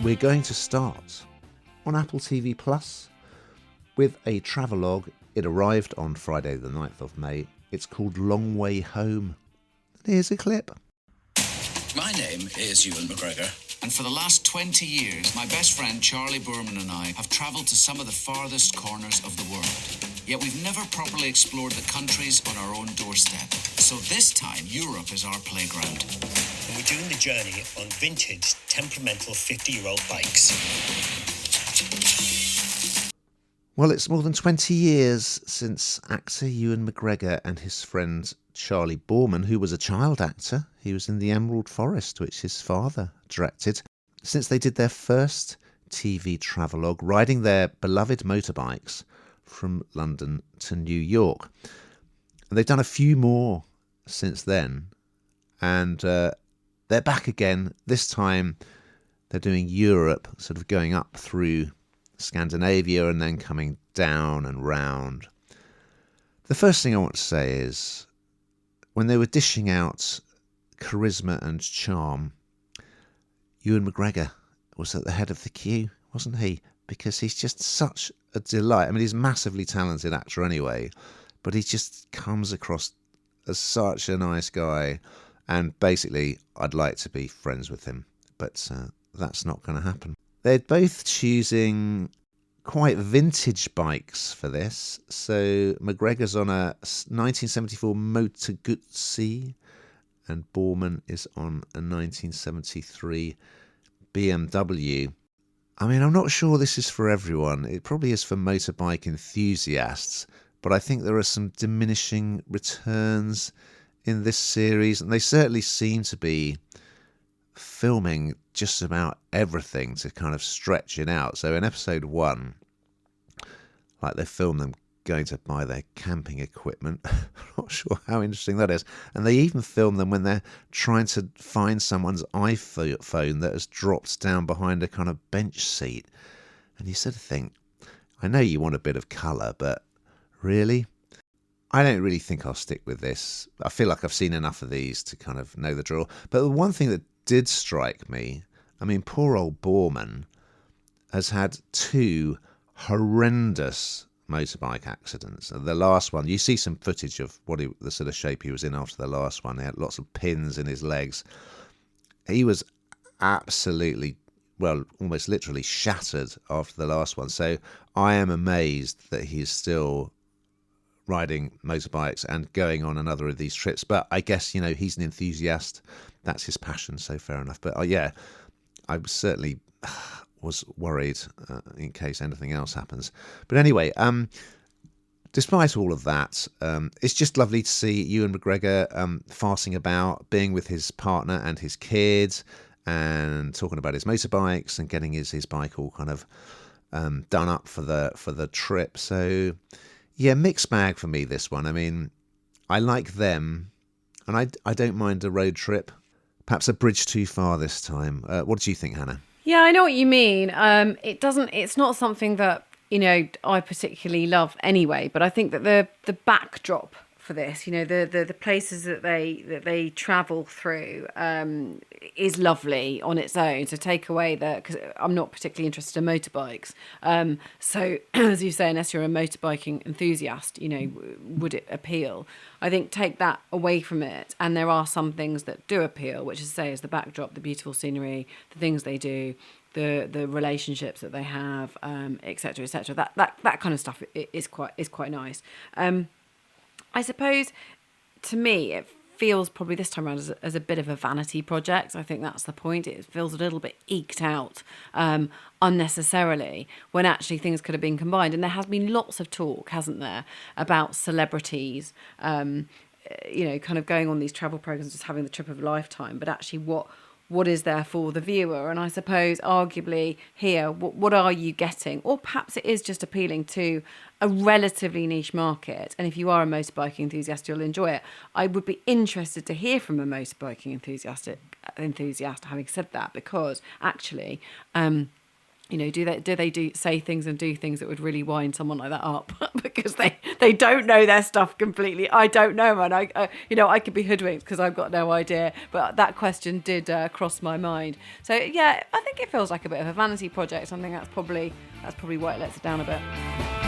we're going to start on Apple TV Plus with a travelogue. It arrived on Friday the 9th of May. It's called Long Way Home. Here's a clip. My name is Ewan McGregor, and for the last 20 years, my best friend Charley, Boorman and I have travelled to some of the farthest corners of the world. Yet we've never properly explored the countries on our own doorstep. So this time, Europe is our playground. And we're doing the journey on vintage, temperamental 50-year-old bikes. Well, it's more than 20 years since actor Ewan McGregor and his friend Charley Boorman, who was a child actor, he was in The Emerald Forest, which his father directed, since they did their first TV travelogue, riding their beloved motorbikes from London to New York. And they've done a few more since then, and they're back again. This time they're doing Europe, sort of going up through Scandinavia and then coming down and round. The first thing I want to say is, when they were dishing out charisma and charm, Ewan McGregor was at the head of the queue, wasn't he? Because he's just such a delight. I mean, he's a massively talented actor anyway, but he just comes across as such a nice guy. And basically, I'd like to be friends with him, but that's not going to happen. They're both choosing quite vintage bikes for this. So McGregor's on a 1974 Motor Guzzi and Boorman is on a 1973 BMW. I mean, I'm not sure this is for everyone. It probably is for motorbike enthusiasts, but I think there are some diminishing returns in this series, and they certainly seem to be filming just about everything to kind of stretch it out. So in episode 1, like, they film them going to buy their camping equipment. I'm not sure how interesting that is. And they even film them when they're trying to find someone's iPhone that has dropped down behind a kind of bench seat. And you sort of think, I know you want a bit of colour, but really? I don't really think I'll stick with this. I feel like I've seen enough of these to kind of know the drill. But the one thing that did strike me, I mean, poor old Boorman has had 2 horrendous motorbike accidents. The last one, you see some footage of the sort of shape he was in after the last one. He had lots of pins in his legs. He was absolutely, well, almost literally shattered after the last one. So I am amazed that he's still riding motorbikes and going on another of these trips. But I guess, you know, he's an enthusiast. That's his passion, so fair enough. But yeah, I certainly was worried in case anything else happens. But anyway, despite all of that, it's just lovely to see Ewan McGregor farsing about, being with his partner and his kids, and talking about his motorbikes and getting his bike all kind of done up for the trip. So yeah, mixed bag for me, this one. I mean, I like them, and I don't mind a road trip. Perhaps a bridge too far this time. What do you think, Hannah? Yeah, I know what you mean. It's not something that, you know, I particularly love anyway, but I think that the backdrop for this, you know, the places that they travel through is lovely on its own. So take away because I'm not particularly interested in motorbikes. So as you say, unless you're a motorbiking enthusiast, you know, would it appeal? I think take that away from it, and there are some things that do appeal, which is to say is the backdrop, the beautiful scenery, the things they do, the relationships that they have, etc., etc. That kind of stuff is quite nice. I suppose, to me, it feels probably this time around as a bit of a vanity project. I think that's the point. It feels a little bit eked out unnecessarily, when actually things could have been combined. And there has been lots of talk, hasn't there, about celebrities, you know, kind of going on these travel programs, just having the trip of a lifetime, but actually what is there for the viewer? And I suppose arguably here, what are you getting? Or perhaps it is just appealing to a relatively niche market. And if you are a motorbiking enthusiast, you'll enjoy it. I would be interested to hear from a motorbiking enthusiast, having said that, because actually, you do they say things and do things that would really wind someone like that up because they don't know their stuff completely. I don't know, and I could be hoodwinked because I've got no idea. But that question did cross my mind. So yeah, I think it feels like a bit of a vanity project. I think that's probably why it lets it down a bit.